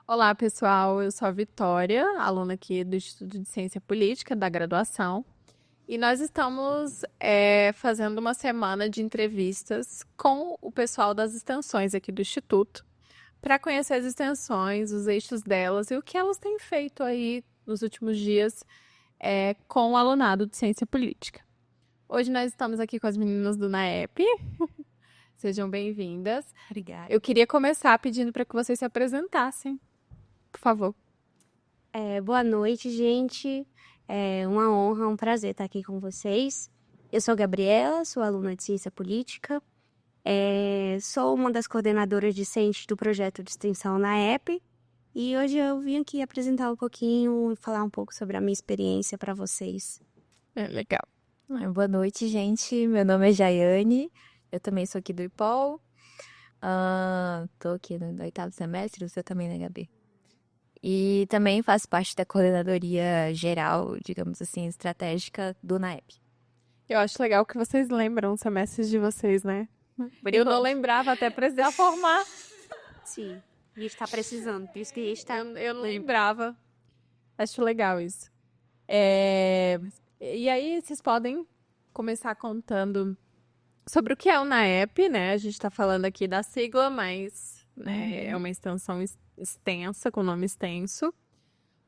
Olá, pessoal. Eu sou a Vitória, aluna aqui do Instituto de Ciência Política da graduação, e nós estamos fazendo uma semana de entrevistas com o pessoal das extensões aqui do Instituto, para conhecer as extensões, os eixos delas e o que elas têm feito aí nos últimos dias com o alunado de Ciência Política. Hoje nós estamos aqui com as meninas do NAEP. Sejam bem-vindas. Obrigada. Eu queria começar pedindo para que vocês se apresentassem, por favor. Boa noite, gente. É uma honra, um prazer estar aqui com vocês. Eu sou Gabriela, sou aluna de Ciência Política. Sou uma das coordenadoras discentes do projeto de extensão na EP. E hoje eu vim aqui apresentar um pouquinho e falar um pouco sobre a minha experiência para vocês. Legal. Boa noite, gente. Meu nome é Jaiane. Eu também sou aqui do IPOL. Tô aqui no 8º semestre, você também, né, Gabi? E também faço parte da coordenadoria geral, digamos assim, estratégica do NAEP. Eu acho legal que vocês lembram os semestres de vocês, né? Por Eu não enquanto. lembrava até precisar formar. Sim, a gente está precisando, por isso que a gente está... Eu não lembrava. Acho legal isso. E aí, vocês podem começar contando sobre o que é o NAEP, né? A gente está falando aqui da sigla, mas né, é uma extensão extensa, com nome extenso. O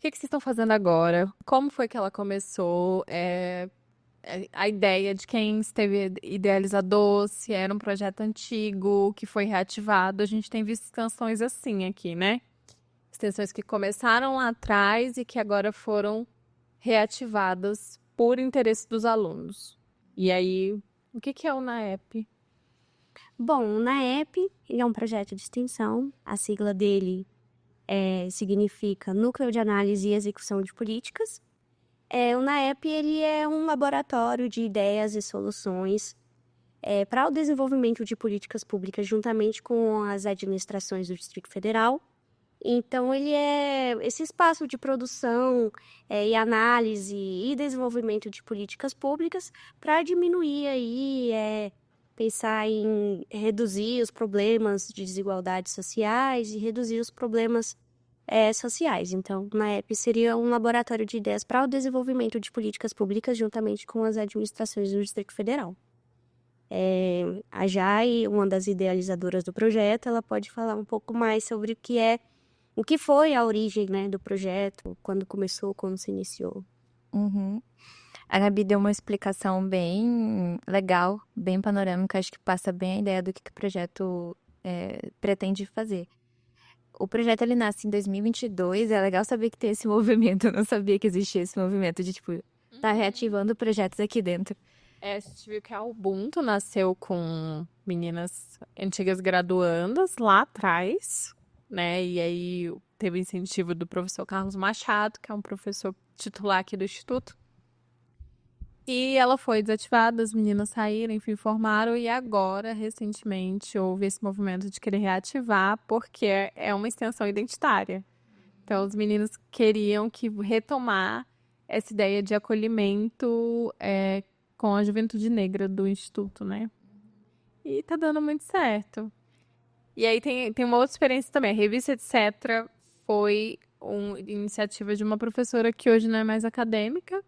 que vocês estão fazendo agora? Como foi que ela começou? A ideia de quem esteve idealizador, se era um projeto antigo, que foi reativado. A gente tem visto extensões assim aqui, né? Extensões que começaram lá atrás e que agora foram reativadas por interesse dos alunos. E aí, o que é o NAEP? Bom, o NAEP, ele é um projeto de extensão. A sigla dele significa Núcleo de Análise e Execução de Políticas. O NAEP ele é um laboratório de ideias e soluções para o desenvolvimento de políticas públicas juntamente com as administrações do Distrito Federal. Então, ele é esse espaço de produção e análise e desenvolvimento de políticas públicas para diminuir aí, pensar em reduzir os problemas de desigualdades sociais e reduzir os problemas sociais. Então, na EP seria um laboratório de ideias para o desenvolvimento de políticas públicas juntamente com as administrações do Distrito Federal. A Jai, uma das idealizadoras do projeto, ela pode falar um pouco mais sobre o que foi a origem, né, do projeto, quando começou, quando se iniciou. Uhum. A Gabi deu uma explicação bem legal, bem panorâmica, acho que passa bem a ideia do que o projeto pretende fazer. O projeto ele nasce em 2022, é legal saber que tem esse movimento, eu não sabia que existia esse movimento de, tipo, tá reativando projetos aqui dentro. A gente viu que a Ubuntu nasceu com meninas antigas graduandas lá atrás, né? E aí teve incentivo do professor Carlos Machado, que é um professor titular aqui do Instituto. E ela foi desativada, as meninas saíram, enfim, formaram, e agora, recentemente, houve esse movimento de querer reativar, porque é uma extensão identitária. Então, os meninos queriam que retomar essa ideia de acolhimento com a juventude negra do Instituto, né? E tá dando muito certo. E aí tem uma outra experiência também. A revista Etc. foi uma iniciativa de uma professora que hoje não é mais acadêmica,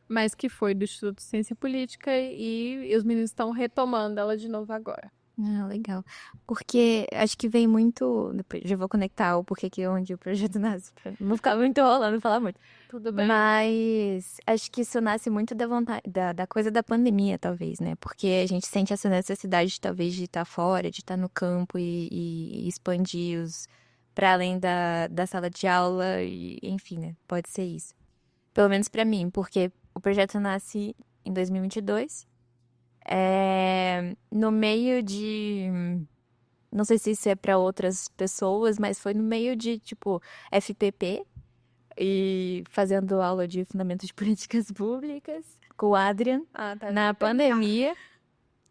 mas que foi do Instituto de Ciência Política e os meninos estão retomando ela de novo agora. Ah, legal. Porque acho que vem muito. Depois já vou conectar o porquê que onde o projeto nasce. Não vou ficar muito enrolando e falar muito. Tudo bem. Mas acho que isso nasce muito da vontade, da coisa da pandemia, talvez, né? Porque a gente sente essa necessidade, talvez, de estar fora, de estar no campo e expandir os para além da sala de aula, e, enfim, né? Pode ser isso. Pelo menos pra mim, porque o projeto nasce em 2022. No meio de. Não sei se isso é pra outras pessoas, mas foi no meio de, tipo, FPP e fazendo aula de Fundamentos de Políticas Públicas com o Adrian na pandemia.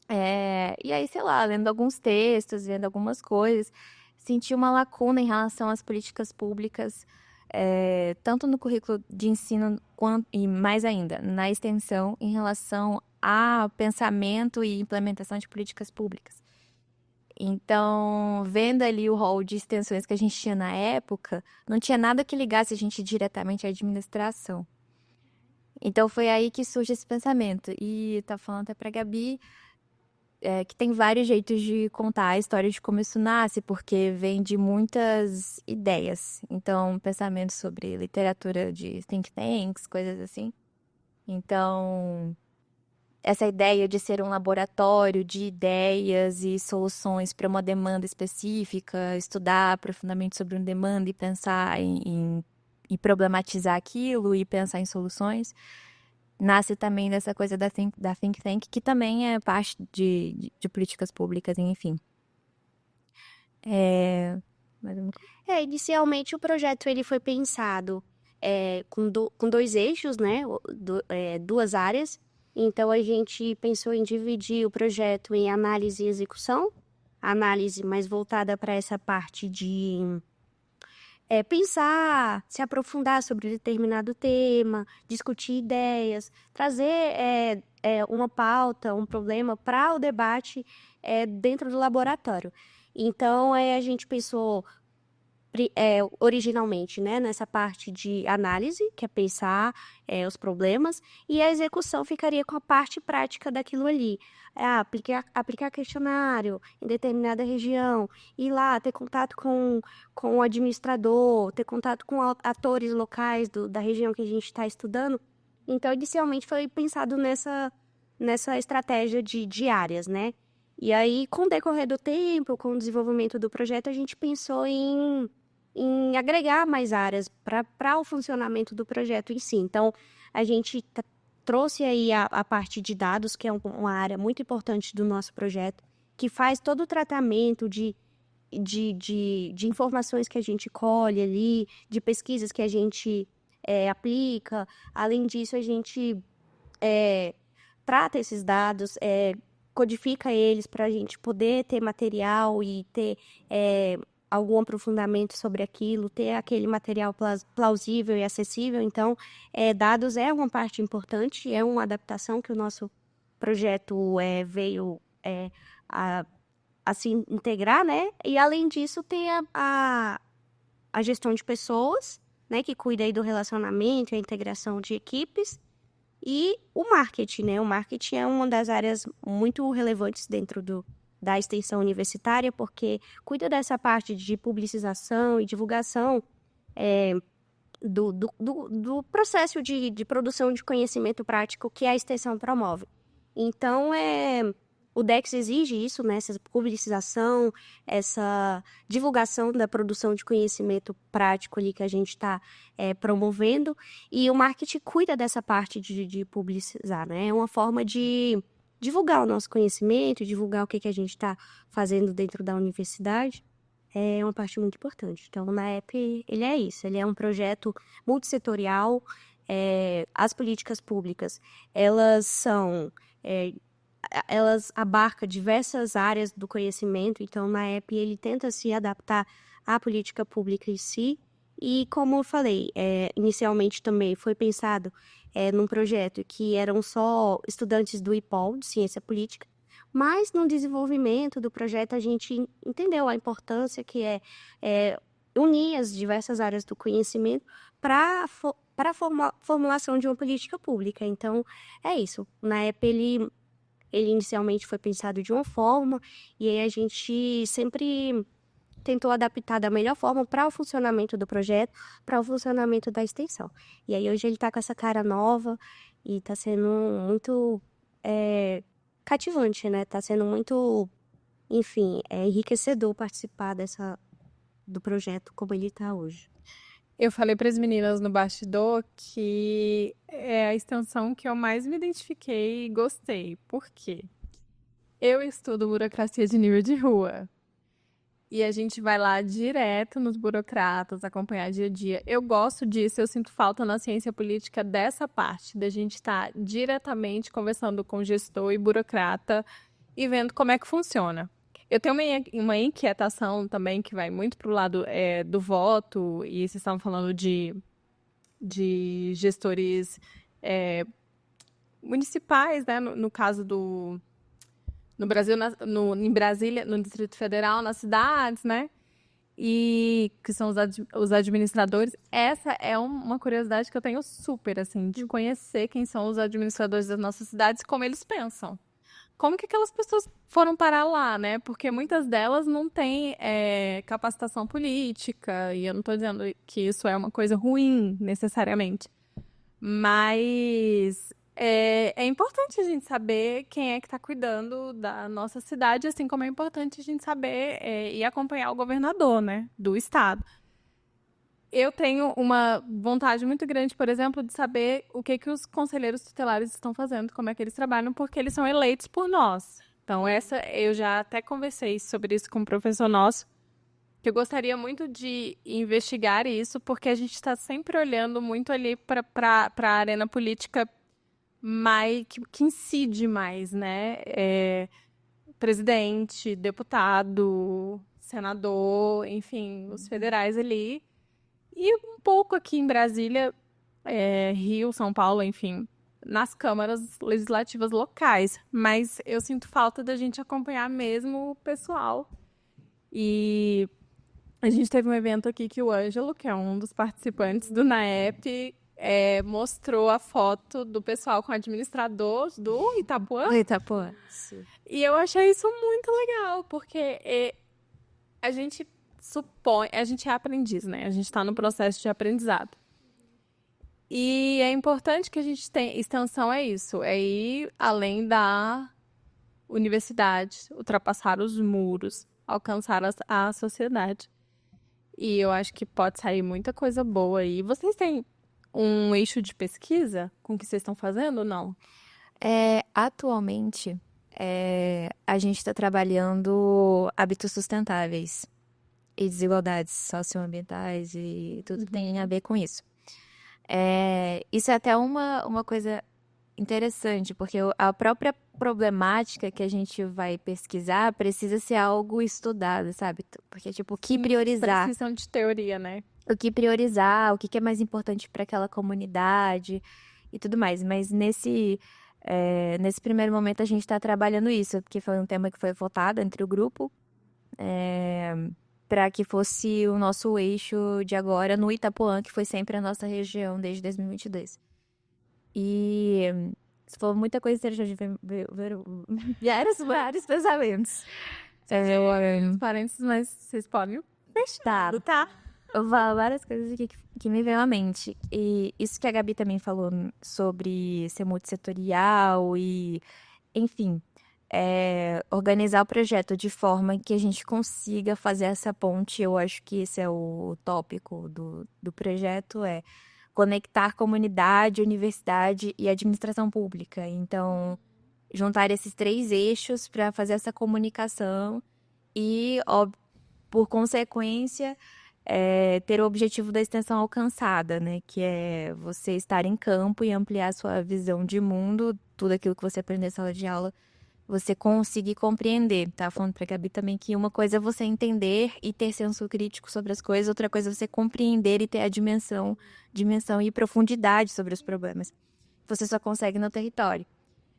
E aí, sei lá, lendo alguns textos, vendo algumas coisas, senti uma lacuna em relação às políticas públicas, tanto no currículo de ensino quanto, e mais ainda, na extensão em relação a pensamento e implementação de políticas públicas. Então, vendo ali o rol de extensões que a gente tinha na época, não tinha nada que ligasse a gente diretamente à administração. Então, foi aí que surge esse pensamento. E tá falando até pra Gabi, que tem vários jeitos de contar a história de como isso nasce, porque vem de muitas ideias. Então, pensamentos sobre literatura de think tanks, coisas assim. Então, essa ideia de ser um laboratório de ideias e soluções para uma demanda específica, estudar profundamente sobre uma demanda e pensar em problematizar aquilo e pensar em soluções, nasce também dessa coisa da think tank, que também é parte de políticas públicas, enfim. Mas eu não- Inicialmente o projeto ele foi pensado com dois eixos, né? Duas áreas. Então a gente pensou em dividir o projeto em análise e execução, análise mais voltada para essa parte de pensar, se aprofundar sobre determinado tema, discutir ideias, trazer uma pauta, um problema para o debate dentro do laboratório. Então, a gente pensou originalmente, né, nessa parte de análise, que é pensar os problemas, e a execução ficaria com a parte prática daquilo ali. Aplicar questionário em determinada região, ir lá, ter contato com o administrador, ter contato com atores locais da região que a gente está estudando. Então, inicialmente foi pensado nessa estratégia de áreas, né? E aí, com o decorrer do tempo, com o desenvolvimento do projeto, a gente pensou em agregar mais áreas para o funcionamento do projeto em si. Então, a gente trouxe aí a parte de dados, que é uma área muito importante do nosso projeto, que faz todo o tratamento de informações que a gente colhe ali, de pesquisas que a gente aplica. Além disso, a gente trata esses dados, codifica eles para a gente poder ter material e ter algum aprofundamento sobre aquilo, ter aquele material plausível e acessível. Então, dados é uma parte importante, é uma adaptação que o nosso projeto veio a se integrar, né? E, além disso, tem a gestão de pessoas, né? Que cuida aí do relacionamento, a integração de equipes. E o marketing, né? O marketing é uma das áreas muito relevantes dentro da extensão universitária, porque cuida dessa parte de publicização e divulgação do processo de produção de conhecimento prático que a extensão promove. Então, o DEX exige isso, né? Essa publicização, essa divulgação da produção de conhecimento prático ali que a gente está promovendo, e o marketing cuida dessa parte de publicizar, né? É uma forma de divulgar o nosso conhecimento, divulgar o que a gente está fazendo dentro da universidade. É uma parte muito importante. Então, na EP, ele é isso. Ele é um projeto multissetorial. As políticas públicas, elas abarcam diversas áreas do conhecimento. Então, na EP, ele tenta se adaptar à política pública em si. E, como eu falei, inicialmente também foi pensado num projeto que eram só estudantes do IPOL, de Ciência Política, mas no desenvolvimento do projeto a gente entendeu a importância que é unir as diversas áreas do conhecimento para a formulação de uma política pública. Então, é isso. Na EP, ele inicialmente foi pensado de uma forma, e aí a gente sempre tentou adaptar da melhor forma para o funcionamento do projeto, para o funcionamento da extensão. E aí hoje ele está com essa cara nova e está sendo muito cativante, né? Está sendo muito, enfim, enriquecedor participar do projeto como ele está hoje. Eu falei para as meninas no bastidor que é a extensão que eu mais me identifiquei e gostei. Por quê? Eu estudo burocracia de nível de rua. E a gente vai lá direto nos burocratas, acompanhar dia a dia. Eu gosto disso, eu sinto falta na ciência política dessa parte, da gente estar diretamente conversando com gestor e burocrata e vendo como é que funciona. Eu tenho uma inquietação também que vai muito para o lado do voto, e vocês estavam falando de gestores municipais, né? No caso no Brasil, em Brasília, no Distrito Federal, nas cidades, né? E que são os administradores. Essa é uma curiosidade que eu tenho super, assim, de conhecer quem são os administradores das nossas cidades e como eles pensam. Como que aquelas pessoas foram parar lá, né? Porque muitas delas não têm capacitação política, e eu não estou dizendo que isso é uma coisa ruim, necessariamente. Mas é importante a gente saber quem é que está cuidando da nossa cidade, assim como é importante a gente saber e acompanhar o governador, né, do estado. Eu tenho uma vontade muito grande, por exemplo, de saber o que os conselheiros tutelares estão fazendo, como é que eles trabalham, porque eles são eleitos por nós. Então, eu já até conversei sobre isso com um professor nosso, que eu gostaria muito de investigar isso, porque a gente está sempre olhando muito ali para a arena política que incide mais, né? Presidente, deputado, senador, enfim, os federais ali. E um pouco aqui em Brasília, Rio, São Paulo, enfim, nas câmaras legislativas locais. Mas eu sinto falta da gente acompanhar mesmo o pessoal. E a gente teve um evento aqui que o Ângelo, que é um dos participantes do NAEP, mostrou a foto do pessoal com administrador do Itapuã. Itapuã. E eu achei isso muito legal, porque a gente supõe, a gente é aprendiz, né? A gente está no processo de aprendizado. E é importante que a gente tenha, extensão é isso, é ir além da universidade, ultrapassar os muros, alcançar a sociedade. E eu acho que pode sair muita coisa boa aí. Vocês têm um eixo de pesquisa com o que vocês estão fazendo ou não? Atualmente, a gente está trabalhando hábitos sustentáveis e desigualdades socioambientais e tudo tem a ver com isso. Isso é até uma coisa interessante, porque a própria problemática que a gente vai pesquisar precisa ser algo estudado, sabe? Porque, tipo, o que priorizar? Precisam de teoria, né? O que priorizar, o que é mais importante para aquela comunidade e tudo mais. Mas nesse primeiro momento a gente está trabalhando isso, porque foi um tema que foi votado entre o grupo, para que fosse o nosso eixo de agora no Itapuã, que foi sempre a nossa região desde 2022. E você falou muita coisa interessante, vários pensamentos. Parênteses, mas vocês podem Tá. tá? Eu vou falar várias coisas aqui que me veio à mente. E isso que a Gabi também falou sobre ser multissetorial e, enfim, organizar o projeto de forma que a gente consiga fazer essa ponte. Eu acho que esse é o tópico do projeto, conectar comunidade, universidade e administração pública. Então, juntar esses 3 eixos para fazer essa comunicação e, por consequência, ter o objetivo da extensão alcançada, né? Que é você estar em campo e ampliar a sua visão de mundo, tudo aquilo que você aprendeu em sala de aula, você conseguir compreender. Tava falando pra Gabi também que uma coisa é você entender e ter senso crítico sobre as coisas, outra coisa é você compreender e ter a dimensão e profundidade sobre os problemas. Você só consegue no território.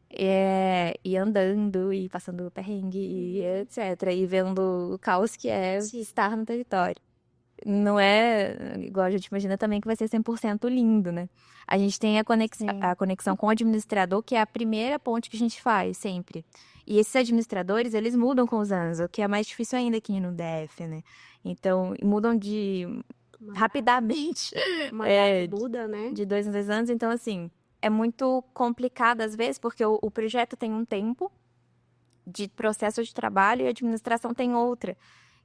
E andando, e passando perrengue, e etc. E vendo o caos que é estar no território. Não é igual a gente imagina também que vai ser 100% lindo, né? A gente tem a conexão com o administrador, que é a primeira ponte que a gente faz, sempre. E esses administradores, eles mudam com os anos, o que é mais difícil ainda aqui no DF, né? Então, mudam rapidamente. Muda, né? De 2 em 2 anos. Então, assim, é muito complicado às vezes, porque o projeto tem um tempo de processo de trabalho e a administração tem outra.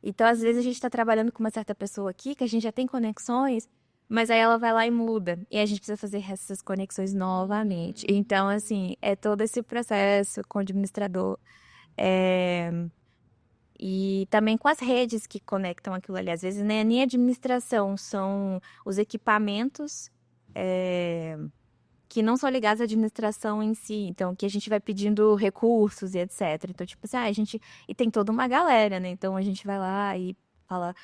Então, às vezes, a gente está trabalhando com uma certa pessoa aqui, que a gente já tem conexões, mas aí ela vai lá e muda. E a gente precisa fazer essas conexões novamente. Então, assim, é todo esse processo com o administrador. E também com as redes que conectam aquilo ali. Às vezes, nem a administração, são os equipamentos que não são ligados à administração em si, então que a gente vai pedindo recursos e etc. Então, tipo assim, e tem toda uma galera, né? Então a gente vai lá e fala,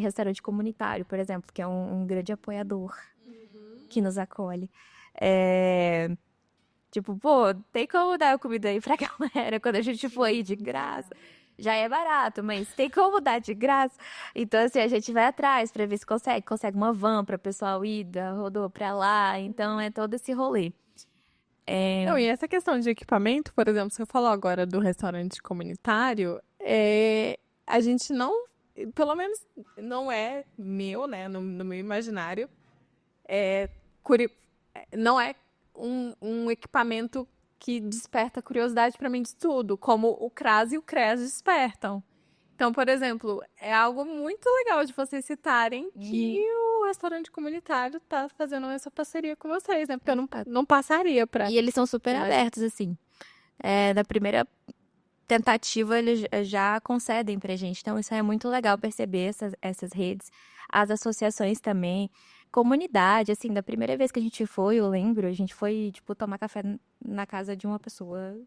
restaurante comunitário, por exemplo, que é um grande apoiador que nos acolhe. Tipo, pô, tem como dar comida aí pra galera quando a gente for aí de graça. Já é barato, mas tem como dar de graça. Então, assim, a gente vai atrás pra ver se consegue. Consegue uma van pra pessoal ir da rodou pra lá. Então, é todo esse rolê. Não, e essa questão de equipamento, por exemplo, você falou agora do restaurante comunitário, a gente não, pelo menos não é meu, né, no meu imaginário, é, não é um equipamento que desperta curiosidade para mim de tudo, como o CRAS e o CREAS despertam. Então, por exemplo, é algo muito legal de vocês citarem que o restaurante comunitário tá fazendo essa parceria com vocês, né? Porque eu não passaria pra... E eles são super abertos, assim. Da primeira tentativa, eles já concedem pra gente. Então, isso é muito legal perceber essas redes. As associações também. Comunidade, assim, da primeira vez que a gente foi, eu lembro, a gente foi, tipo, tomar café na casa de uma pessoa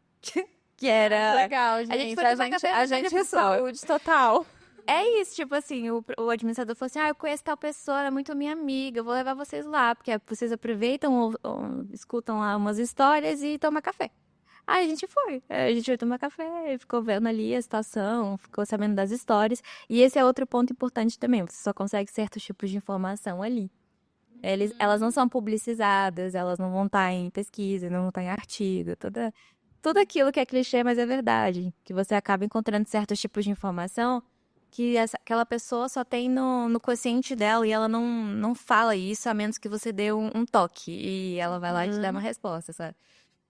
que era... Legal, gente. A gente foi tomar café A na gente casa é de pessoa. saúde total. É isso, tipo assim, o administrador falou assim, eu conheço tal pessoa, ela é muito minha amiga, eu vou levar vocês lá, porque vocês aproveitam, ou escutam lá umas histórias e tomam café. Aí a gente foi. A gente foi tomar café, ficou vendo ali a situação, ficou sabendo das histórias. E esse é outro ponto importante também. Você só consegue certos tipos de informação ali. Elas não são publicizadas, elas não vão estar em pesquisa, não vão estar em artigo, tudo aquilo que é clichê, mas é verdade. Que você acaba encontrando certos tipos de informação que aquela pessoa só tem no consciente dela e ela não fala isso, a menos que você dê um toque. E ela vai lá e te dá uma resposta, sabe?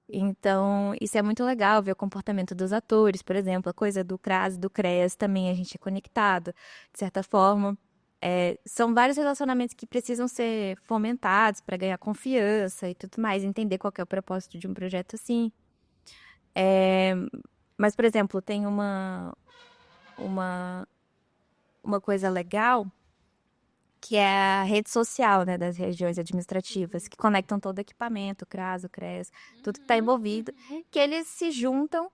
Então, isso é muito legal, ver o comportamento dos atores, por exemplo, a coisa do CRAS e do CREAS também a gente é conectado, de certa forma. São vários relacionamentos que precisam ser fomentados para ganhar confiança e tudo mais, entender qual que é o propósito de um projeto assim. Mas, por exemplo, tem uma coisa legal que é a rede social, né, das regiões administrativas, que conectam todo o equipamento, o CRAS, o CREAS, tudo que está envolvido, que eles se juntam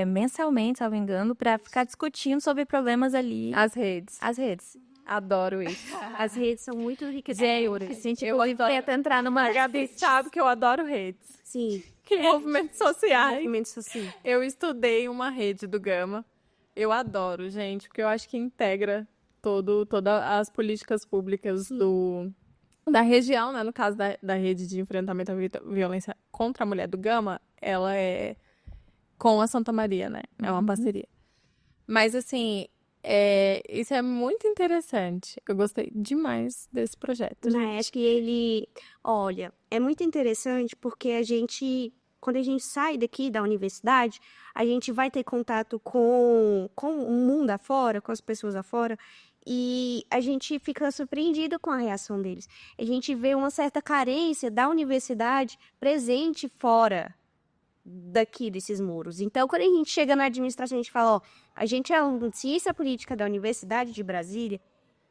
mensalmente, se não me engano, para ficar discutindo sobre problemas ali. As redes. As redes. Adoro isso. As redes são muito enriquecedoras. A gente tenta entrar numa... Gabi sabe que eu adoro redes. Sim, Que movimentos sociais. movimento social. Eu estudei uma rede do Gama. Eu adoro, gente, porque eu acho que integra todas as políticas públicas da região, né? No caso da rede de enfrentamento à violência contra a mulher do Gama, ela é com a Santa Maria, né? É uma parceria. Mas, assim, isso é muito interessante. Eu gostei demais desse projeto. Né? Acho que ele, olha, é muito interessante porque quando a gente sai daqui da universidade, a gente vai ter contato com o mundo afora, com as pessoas afora, e a gente fica surpreendido com a reação deles. A gente vê uma certa carência da universidade presente fora daqui desses muros. Então, quando a gente chega na administração, a gente fala, ó, a gente é aluno de ciência política da Universidade de Brasília,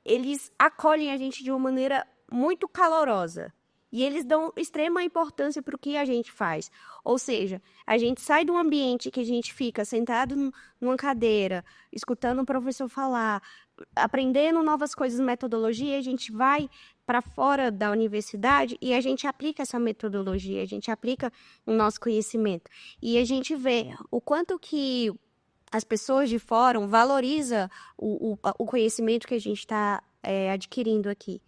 eles acolhem a gente de uma maneira muito calorosa. E eles dão extrema importância para o que a gente faz. Ou seja, a gente sai de um ambiente que a gente fica sentado numa cadeira, escutando o professor falar, aprendendo novas coisas, metodologia, a gente vai para fora da universidade e a gente aplica essa metodologia, a gente aplica o nosso conhecimento. E a gente vê o quanto que as pessoas de fora valorizam o conhecimento que a gente está adquirindo aqui.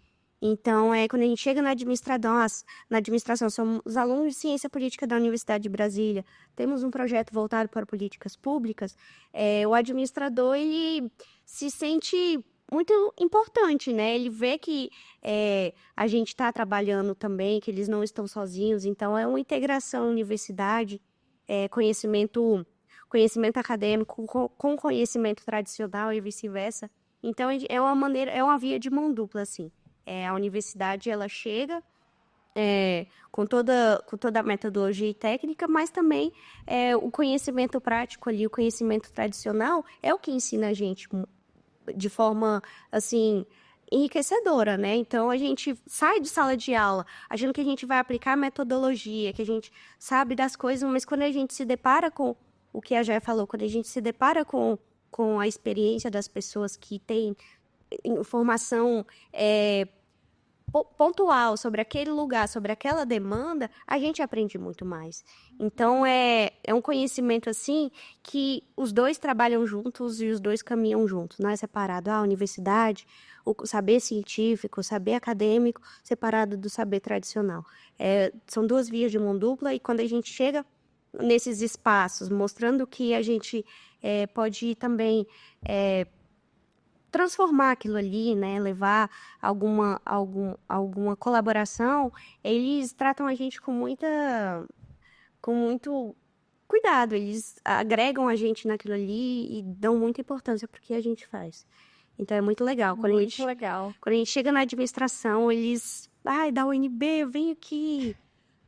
Então, quando a gente chega na administração, somos alunos de ciência política da Universidade de Brasília, temos um projeto voltado para políticas públicas, o administrador ele se sente muito importante, né? Ele vê que a gente está trabalhando também, que eles não estão sozinhos, então é uma integração universidade, conhecimento acadêmico com conhecimento tradicional e vice-versa. Então, é uma via de mão dupla, assim. A universidade, ela chega com toda a metodologia e técnica, mas também o conhecimento prático ali, o conhecimento tradicional, é o que ensina a gente de forma, assim, enriquecedora, né? Então, a gente sai de sala de aula achando que a gente vai aplicar metodologia, que a gente sabe das coisas, mas quando a gente se depara com o que a Jé falou, quando a gente se depara com a experiência das pessoas que têm informação pontual sobre aquele lugar, sobre aquela demanda, a gente aprende muito mais. Então, é um conhecimento, assim, que os dois trabalham juntos e os dois caminham juntos, não é separado. A universidade, o saber científico, o saber acadêmico, separado do saber tradicional. São duas vias de mão dupla e quando a gente chega nesses espaços, mostrando que a gente pode também transformar aquilo ali, né, levar alguma colaboração, eles tratam a gente com muito cuidado, eles agregam a gente naquilo ali e dão muita importância para o que a gente faz. Então é muito legal. Quando Muito legal. a gente chega na administração, eles, da UNB, vem aqui,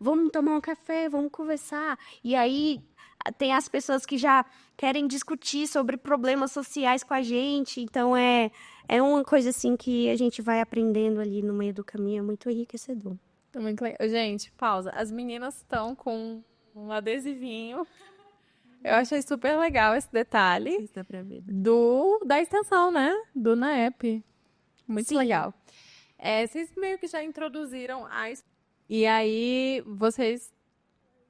vamos tomar um café, vamos conversar. E aí tem as pessoas que já querem discutir sobre problemas sociais com a gente. Então é uma coisa assim que a gente vai aprendendo ali no meio do caminho, é muito enriquecedor. Muito legal. Gente, pausa. As meninas estão com um adesivinho. Eu achei super legal esse detalhe Isso dá pra ver. da extensão, né? Do NAEP. Muito Sim. legal. Vocês meio que já introduziram e aí vocês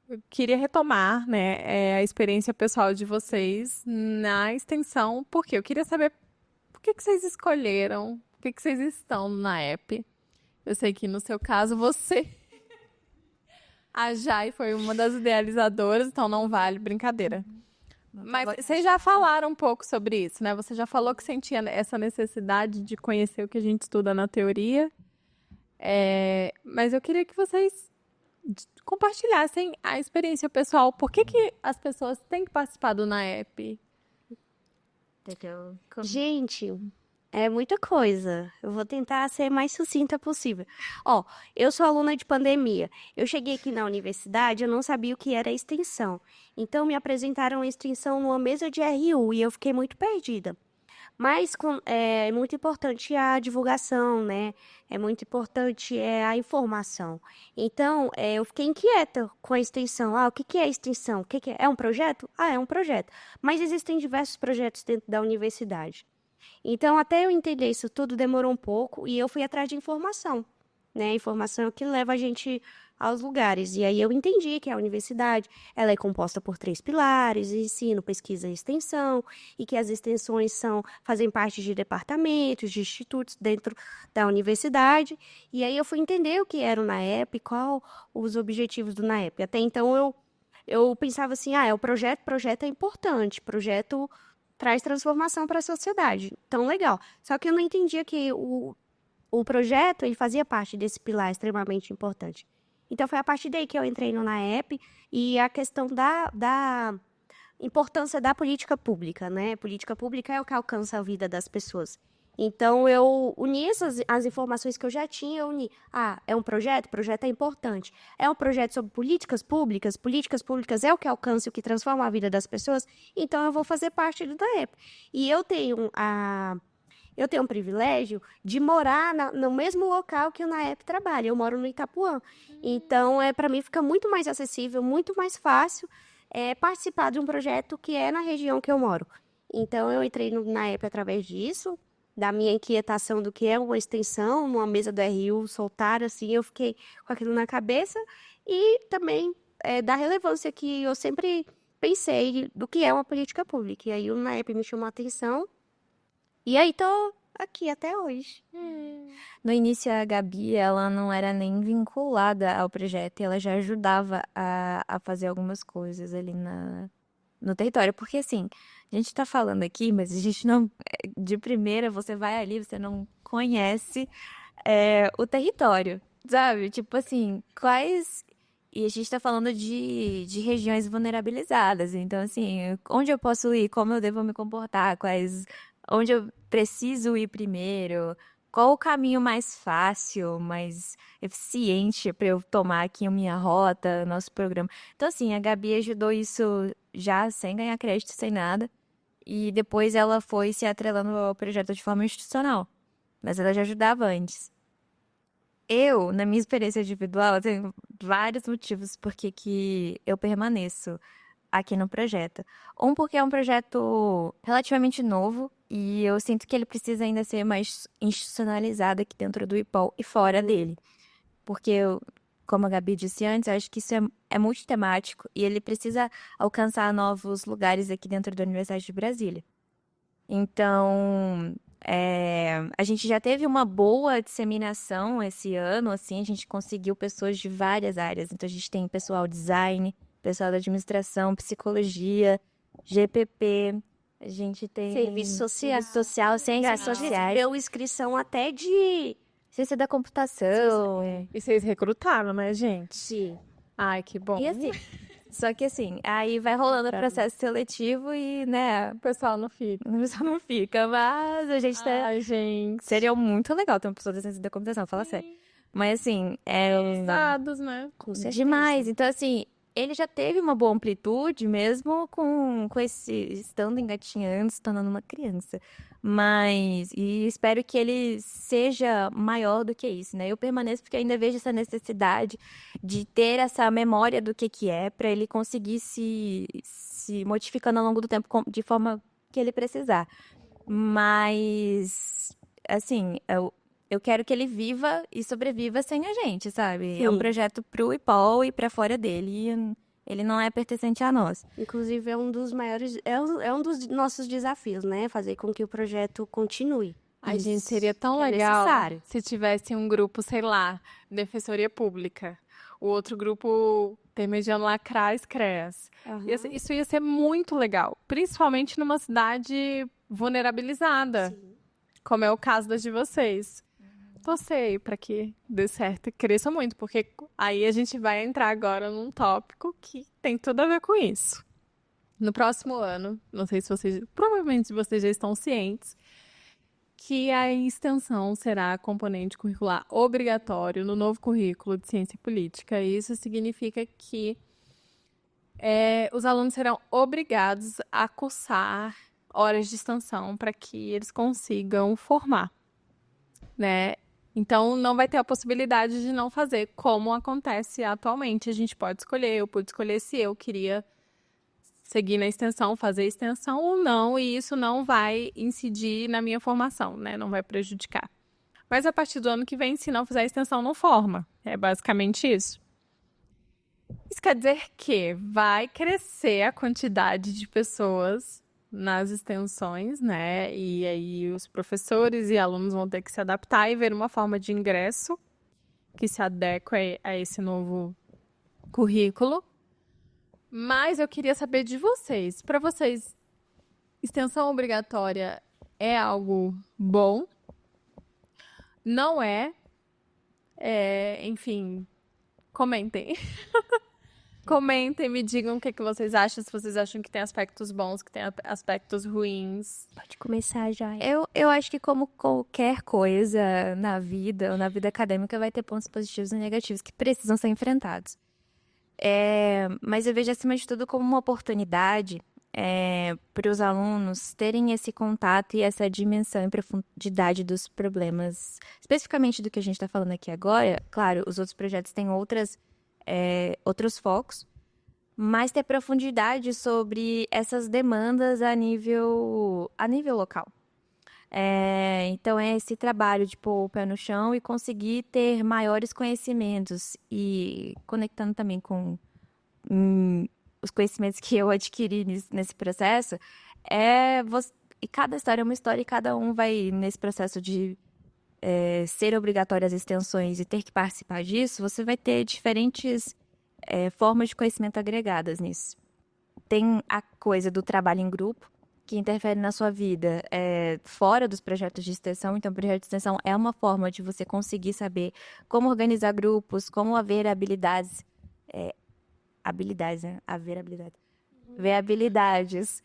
eu queria retomar, né, a experiência pessoal de vocês na extensão, porque eu queria saber por que vocês escolheram, por que vocês estão no NAEP. Eu sei que no seu caso a Jai foi uma das idealizadoras, então não vale brincadeira. Mas vocês já falaram um pouco sobre isso, né? Você já falou que sentia essa necessidade de conhecer o que a gente estuda na teoria. Mas eu queria que vocês compartilhassem a experiência pessoal. Por que as pessoas têm que participar do NAEP? Gente, é muita coisa. Eu vou tentar ser mais sucinta possível. Eu sou aluna de pandemia. Eu cheguei aqui na universidade, eu não sabia o que era extensão. Então, me apresentaram a extensão numa mesa de RU e eu fiquei muito perdida. Mas é muito importante a divulgação, né? É muito importante a informação. Então, eu fiquei inquieta com a extensão. O que é a extensão? O que é? É um projeto? É um projeto. Mas existem diversos projetos dentro da universidade. Então, até eu entender isso tudo demorou um pouco e eu fui atrás de informação, né? Informação é o que leva a gente aos lugares. E aí eu entendi que a universidade, ela é composta por 3 pilares: ensino, pesquisa e extensão, e que as extensões fazem parte de departamentos, de institutos dentro da universidade. E aí eu fui entender o que era o NAEP, qual os objetivos do NAEP. Até então eu pensava assim, projeto é importante, projeto traz transformação para a sociedade. Então, legal. Só que eu não entendia que o projeto ele fazia parte desse pilar extremamente importante. Então, foi a partir daí que eu entrei no NAEP e a questão da importância da política pública, né? Política pública é o que alcança a vida das pessoas. Então, eu uni as informações que eu já tinha, eu uni. É um projeto? Projeto é importante. É um projeto sobre políticas públicas é o que alcança e o que transforma a vida das pessoas, então eu vou fazer parte do NAEP. E eu tenho um privilégio de morar no mesmo local que o NAEP trabalha. Eu moro no Itapuã. Então, para mim, fica muito mais acessível, muito mais fácil participar de um projeto que é na região que eu moro. Então, eu entrei no NAEP através disso, da minha inquietação do que é uma extensão, numa mesa do RU, soltar, assim, eu fiquei com aquilo na cabeça. E também da relevância que eu sempre pensei do que é uma política pública. E aí, o NAEP me chamou a atenção. E aí, tô aqui até hoje. No início, a Gabi, ela não era nem vinculada ao projeto, e ela já ajudava a fazer algumas coisas ali no território. Porque, assim, a gente tá falando aqui, mas a gente não... De primeira, você vai ali, você não conhece o território, sabe? Tipo assim, quais... E a gente tá falando de regiões vulnerabilizadas. Então, assim, onde eu posso ir? Como eu devo me comportar? Onde eu preciso ir primeiro? Qual o caminho mais fácil, mais eficiente para eu tomar aqui a minha rota, nosso programa? Então, assim, a Gabi ajudou isso já sem ganhar crédito, sem nada. E depois ela foi se atrelando ao projeto de forma institucional. Mas ela já ajudava antes. Eu, na minha experiência individual, eu tenho vários motivos por que eu permaneço aqui no projeto. Porque é um projeto relativamente novo e eu sinto que ele precisa ainda ser mais institucionalizado aqui dentro do IPOL e fora dele. Porque, como a Gabi disse antes, eu acho que isso é multitemático e ele precisa alcançar novos lugares aqui dentro da Universidade de Brasília. Então, a gente já teve uma boa disseminação esse ano, assim, a gente conseguiu pessoas de várias áreas. Então, a gente tem pessoal design, pessoal da administração, psicologia, GPP, a gente tem Serviço social. ciências sociais, Deu inscrição até de... ciência da computação. E vocês recrutaram, né, gente? Sim. Ai, que bom. E assim, só que assim, aí vai rolando o processo seletivo e, né, O pessoal não fica. a pessoa não fica, mas a gente tá... Ai, gente. Seria muito legal ter uma pessoa da ciência da computação, fala sério. Mas assim, Dados, né? Com certeza. demais. Então, assim, ele já teve uma boa amplitude, mesmo com esse, estando engatinhando, se tornando uma criança. E espero que ele seja maior do que isso, né? Eu permaneço porque ainda vejo essa necessidade de ter essa memória do que é, para ele conseguir se modificando ao longo do tempo de forma que ele precisar. Mas, assim, eu quero que ele viva e sobreviva sem a gente, sabe? É um Sim. projeto pro IPOL e pra fora dele. E ele não é pertencente a nós. Inclusive, é um dos maiores... É um dos nossos desafios, né? Fazer com que o projeto continue. Ai, gente, seria tão é legal necessário. se tivesse um grupo, sei lá, Defensoria Pública. O outro grupo intermediando lá, CRAS, CREAS. Isso ia ser muito legal. Principalmente numa cidade vulnerabilizada, Sim. como é o caso das de vocês. Torcer para que dê certo e cresça muito, porque aí a gente vai entrar agora num tópico que tem tudo a ver com isso. No próximo ano, não sei se vocês, provavelmente vocês já estão cientes, que a extensão será componente curricular obrigatório no novo currículo de Ciência e Política. Isso significa que os alunos serão obrigados a cursar horas de extensão para que eles consigam formar, né? Então, não vai ter a possibilidade de não fazer, como acontece atualmente. A gente pode escolher, eu pude escolher se eu queria seguir na extensão, fazer extensão ou não, e isso não vai incidir na minha formação, né? Não vai prejudicar. Mas a partir do ano que vem, se não fizer extensão, não forma. É basicamente isso. Isso quer dizer que vai crescer a quantidade de pessoas nas extensões, né? E aí os professores e alunos vão ter que se adaptar e ver uma forma de ingresso que se adeque a esse novo currículo. Mas eu queria saber de vocês. Para vocês, extensão obrigatória é algo bom? Não é? Enfim, comentem. Comentem, me digam o que vocês acham, se vocês acham que tem aspectos bons, que tem aspectos ruins. Pode começar já. Eu acho que como qualquer coisa na vida, ou na vida acadêmica, vai ter pontos positivos e negativos que precisam ser enfrentados. Mas eu vejo, acima de tudo, como uma oportunidade para os alunos terem esse contato e essa dimensão e profundidade dos problemas, especificamente do que a gente está falando aqui agora. Claro, os outros projetos têm outros focos, mas ter profundidade sobre essas demandas a nível local. Então, é esse trabalho de pôr o pé no chão e conseguir ter maiores conhecimentos e conectando também com os conhecimentos que eu adquiri nesse processo, e cada história é uma história e cada um vai nesse processo de ser obrigatório as extensões e ter que participar disso, você vai ter diferentes formas de conhecimento agregadas nisso. Tem a coisa do trabalho em grupo, que interfere na sua vida fora dos projetos de extensão. Então, o projeto de extensão é uma forma de você conseguir saber como organizar grupos, como haver habilidades. Habilidades, né? Haver habilidades. Ver habilidades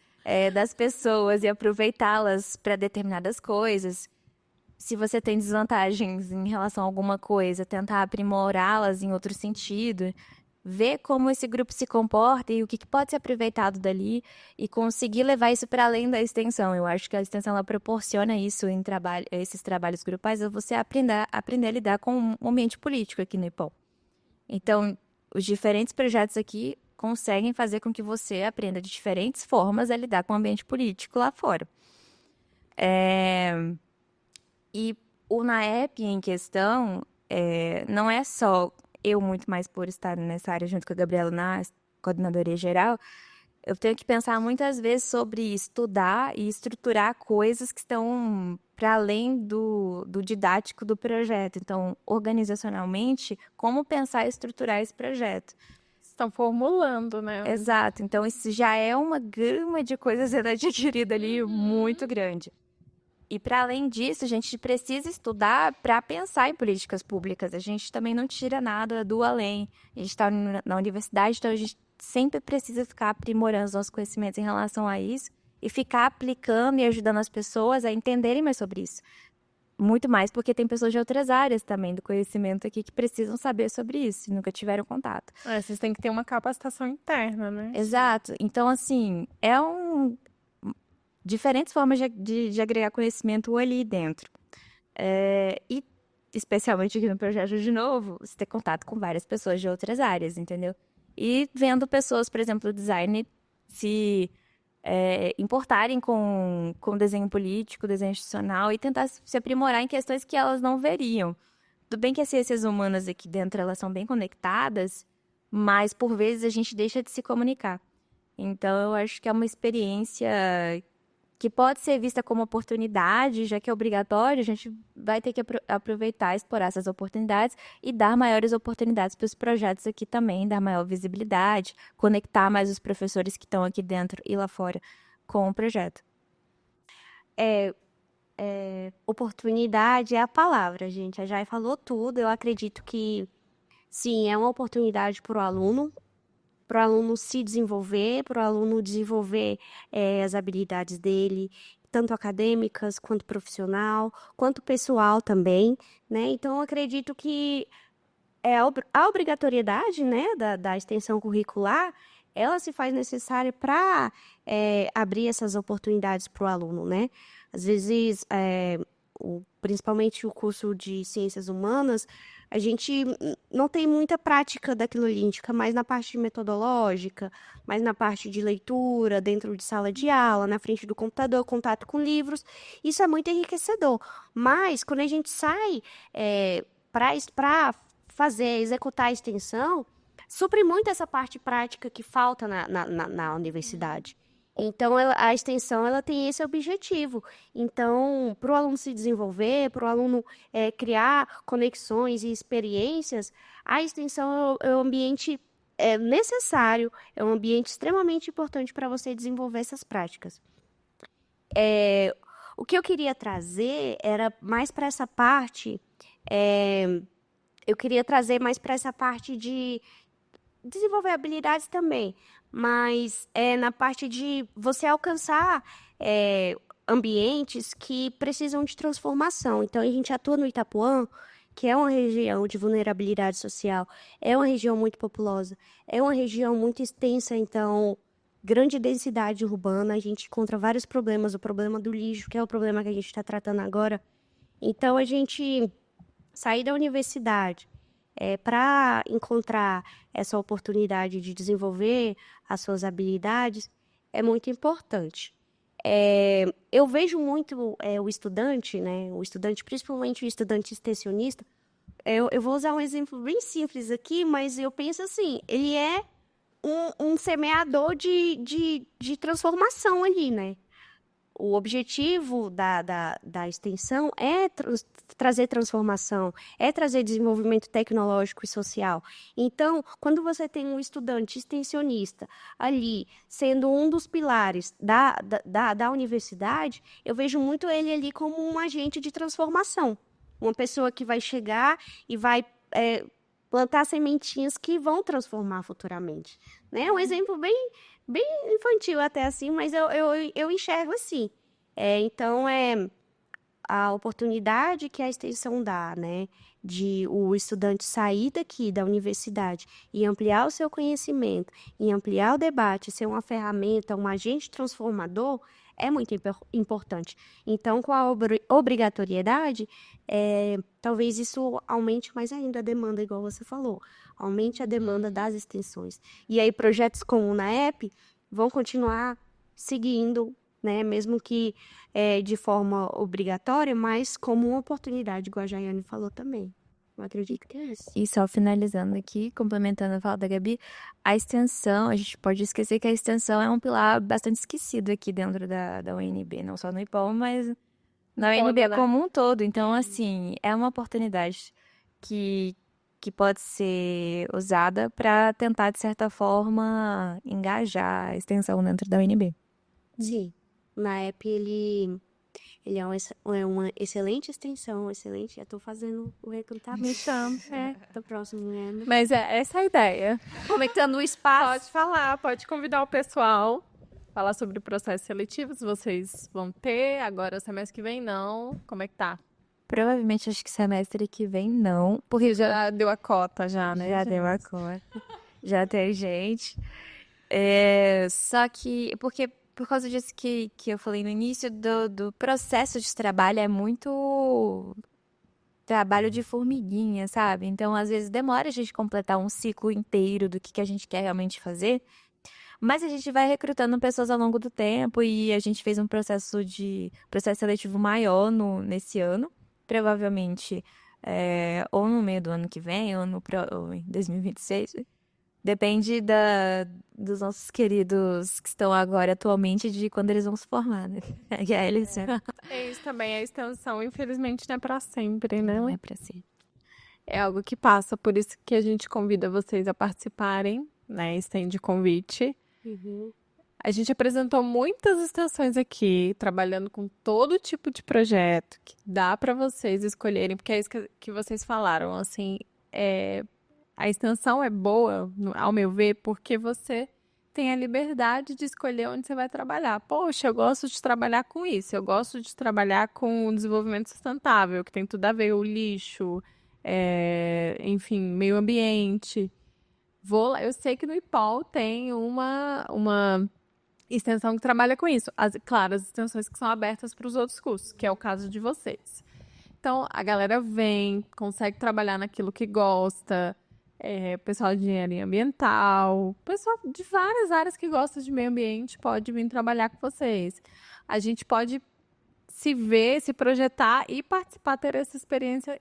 das pessoas e aproveitá-las para determinadas coisas. Se você tem desvantagens em relação a alguma coisa, tentar aprimorá-las em outro sentido. Ver como esse grupo se comporta e o que pode ser aproveitado dali e conseguir levar isso para além da extensão. Eu acho que a extensão ela proporciona isso em esses trabalhos grupais, é você aprender a lidar com o ambiente político aqui no IPOL. Então, os diferentes projetos aqui conseguem fazer com que você aprenda de diferentes formas a lidar com o ambiente político lá fora. E o NAEP em questão, não é só eu, muito mais por estar nessa área junto com a Gabriela na coordenadoria geral, eu tenho que pensar muitas vezes sobre estudar e estruturar coisas que estão para além do didático do projeto. Então, organizacionalmente, como pensar e estruturar esse projeto. Estão formulando, né? Exato. Então, isso já é uma gama de coisas sendo adquirida ali muito grande. E, para além disso, a gente precisa estudar para pensar em políticas públicas. A gente também não tira nada do além. A gente está na universidade, então a gente sempre precisa ficar aprimorando os nossos conhecimentos em relação a isso e ficar aplicando e ajudando as pessoas a entenderem mais sobre isso. Muito mais porque tem pessoas de outras áreas também do conhecimento aqui que precisam saber sobre isso e nunca tiveram contato. Vocês têm que ter uma capacitação interna, né? Exato. Então, assim, diferentes formas de agregar conhecimento ali dentro. E, especialmente aqui no projeto de novo, você ter contato com várias pessoas de outras áreas, entendeu? E vendo pessoas, por exemplo, do design, se importarem com desenho político, desenho institucional e tentar se aprimorar em questões que elas não veriam. Tudo bem que as ciências humanas aqui dentro, elas são bem conectadas, mas, por vezes, a gente deixa de se comunicar. Então, eu acho que é uma experiência que pode ser vista como oportunidade, já que é obrigatório, a gente vai ter que aproveitar, explorar essas oportunidades e dar maiores oportunidades para os projetos aqui também, dar maior visibilidade, conectar mais os professores que estão aqui dentro e lá fora com o projeto. Oportunidade é a palavra, gente. A Jai falou tudo. Eu acredito que, sim, é uma oportunidade para o aluno se desenvolver, para o aluno desenvolver as habilidades dele, tanto acadêmicas, quanto profissional, quanto pessoal também, né? Então, eu acredito que a obrigatoriedade, né, da extensão curricular, ela se faz necessária para abrir essas oportunidades para o aluno, né? Às vezes, principalmente o curso de Ciências Humanas, a gente não tem muita prática daquilo ali, a gente fica mais na parte metodológica, mais na parte de leitura, dentro de sala de aula, na frente do computador, contato com livros. Isso é muito enriquecedor. Mas, quando a gente sai para executar a extensão, supre muito essa parte prática que falta na universidade. Então, a extensão ela tem esse objetivo. Então, para o aluno se desenvolver, para o aluno criar conexões e experiências, a extensão é um ambiente necessário, é um ambiente extremamente importante para você desenvolver essas práticas. O que eu queria trazer era mais para essa parte, eu queria trazer mais para essa parte de desenvolver habilidades também, mas na parte de você alcançar ambientes que precisam de transformação. Então, a gente atua no Itapuã, que é uma região de vulnerabilidade social, é uma região muito populosa, é uma região muito extensa, então, grande densidade urbana, a gente encontra vários problemas, o problema do lixo, que é o problema que a gente está tratando agora. Então, a gente sair da universidade para encontrar essa oportunidade de desenvolver as suas habilidades é muito importante. Eu vejo muito o estudante, né? O estudante, principalmente o estudante extensionista. Eu vou usar um exemplo bem simples aqui, mas eu penso assim, ele é um semeador de transformação ali, né? O objetivo da extensão é trazer transformação, é trazer desenvolvimento tecnológico e social. Então, quando você tem um estudante extensionista ali, sendo um dos pilares da universidade, eu vejo muito ele ali como um agente de transformação. Uma pessoa que vai chegar e vai plantar sementinhas que vão transformar futuramente. Né? Um exemplo bem infantil até assim, mas eu enxergo assim. Então, a oportunidade que a extensão dá, né, de o estudante sair daqui da universidade e ampliar o seu conhecimento, e ampliar o debate, ser uma ferramenta, um agente transformador, é muito importante. Então, com a obrigatoriedade, talvez isso aumente mais ainda a demanda, igual você falou. Aumente a demanda das extensões. E aí, projetos como o NAEP vão continuar seguindo, né? Mesmo que de forma obrigatória, mas como uma oportunidade, igual a Jaiane falou também. Eu acredito que é isso. E só finalizando aqui, complementando a fala da Gabi, a extensão, a gente pode esquecer que a extensão é um pilar bastante esquecido aqui dentro da UNB, não só no IPOL, mas na UNB né? como um todo. Então, assim, é uma oportunidade que pode ser usada para tentar, de certa forma, engajar a extensão dentro da UNB. Sim. O NAEP, ele é uma excelente extensão, excelente. Já tô fazendo o recrutamento do próximo ano. Mas essa é a ideia. Comentando o espaço. Pode falar, pode convidar o pessoal, falar sobre processos seletivos, vocês vão ter, agora semestre que vem não. Como é que tá? Provavelmente, acho que semestre que vem não, porque Já deu a cota, já, né? já deu a cor. Já tem gente. Só que, porque por causa disso que eu falei no início, do processo de trabalho é muito trabalho de formiguinha, sabe? Então, às vezes, demora a gente completar um ciclo inteiro do que a gente quer realmente fazer, mas a gente vai recrutando pessoas ao longo do tempo e a gente fez um processo seletivo maior nesse ano, provavelmente ou no meio do ano que vem ou em 2026. Depende dos nossos queridos que estão agora atualmente de quando eles vão se formar, né? E aí eles É isso também, a extensão, infelizmente, não é pra sempre, né? não é pra ser. É algo que passa, por isso que a gente convida vocês a participarem, né? Estende convite. Uhum. A gente apresentou muitas extensões aqui, trabalhando com todo tipo de projeto que dá para vocês escolherem, porque é isso que vocês falaram, assim, a extensão é boa, ao meu ver, porque você tem a liberdade de escolher onde você vai trabalhar. Poxa, eu gosto de trabalhar com isso, eu gosto de trabalhar com o desenvolvimento sustentável, que tem tudo a ver, o lixo, enfim, meio ambiente. Vou lá, eu sei que no IPOL tem uma extensão que trabalha com isso. Claro, as extensões que são abertas para os outros cursos, que é o caso de vocês. Então, a galera vem, consegue trabalhar naquilo que gosta, pessoal de engenharia ambiental, pessoal de várias áreas que gosta de meio ambiente pode vir trabalhar com vocês. A gente pode se ver, se projetar e participar, ter essa experiência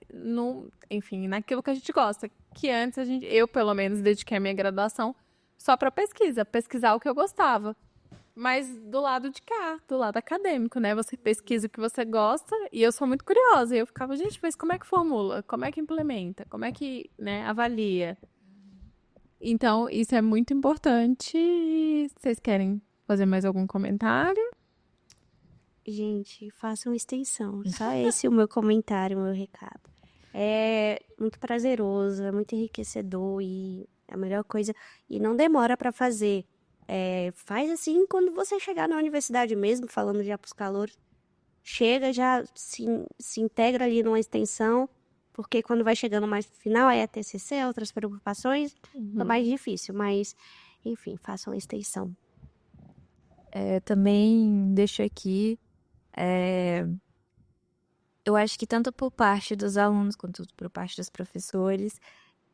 enfim, naquilo que a gente gosta. Que antes eu pelo menos dediquei a minha graduação só para pesquisar o que eu gostava. Mas do lado de cá, do lado acadêmico, né? Você pesquisa o que você gosta e eu sou muito curiosa. E eu ficava, gente, mas como é que formula? Como é que implementa? Como é que, né, avalia? Então, isso é muito importante. Vocês querem fazer mais algum comentário? Gente, façam extensão. Só esse é o meu comentário, o meu recado. É muito prazeroso, é muito enriquecedor e é a melhor coisa. E não demora para fazer. Faz assim quando você chegar na universidade mesmo, falando já para os calouros. Chega, já se integra ali numa extensão, porque quando vai chegando mais pro final, aí é TCC, outras preocupações, é mais difícil. Mas, enfim, façam a extensão. Também deixo aqui, eu acho que tanto por parte dos alunos quanto por parte dos professores,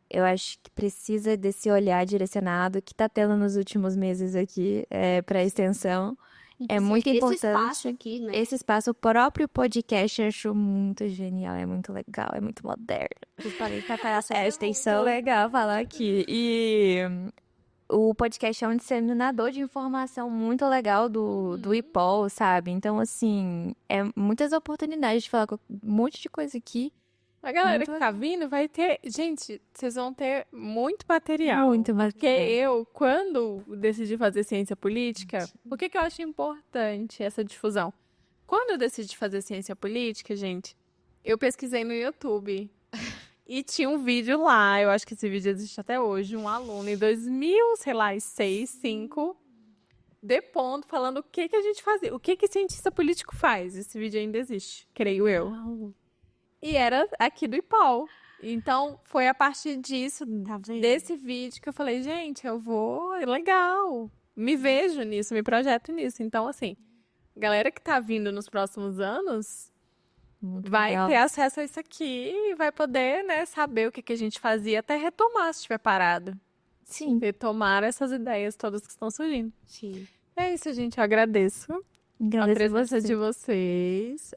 eu acho que precisa desse olhar direcionado que está tendo nos últimos meses aqui para a extensão. É muito importante. Esse espaço aqui, né? Esse espaço, o próprio podcast, eu acho muito genial, é muito legal, é muito moderno. Eu falei pra falar essa É extensão. muito legal falar aqui. E o podcast é um disseminador de informação muito legal do IPOL, sabe? Então, assim, muitas oportunidades de falar com um monte de coisa aqui. A galera Muito que tá vindo vai ter. Gente, vocês vão ter muito material. Muito Porque material. eu, quando decidi fazer ciência política, por que eu acho importante essa difusão? Quando eu decidi fazer ciência política, gente, eu pesquisei no YouTube. E tinha um vídeo lá, eu acho que esse vídeo existe até hoje, um aluno em 2000, sei lá, 6, 5, depondo, falando o que a gente fazia, o que cientista político faz. Esse vídeo ainda existe, creio eu. E era aqui do IPOL. Então, foi a partir disso, desse vídeo, que eu falei, gente, legal, me vejo nisso, me projeto nisso. Então, assim, galera que tá vindo nos próximos anos Muito vai legal. ter acesso a isso aqui e vai poder, né, saber o que que a gente fazia até retomar se estiver parado. Sim, Retomar essas ideias todas que estão surgindo. Sim. É isso, gente. Eu agradeço a agradeço presença você. de vocês.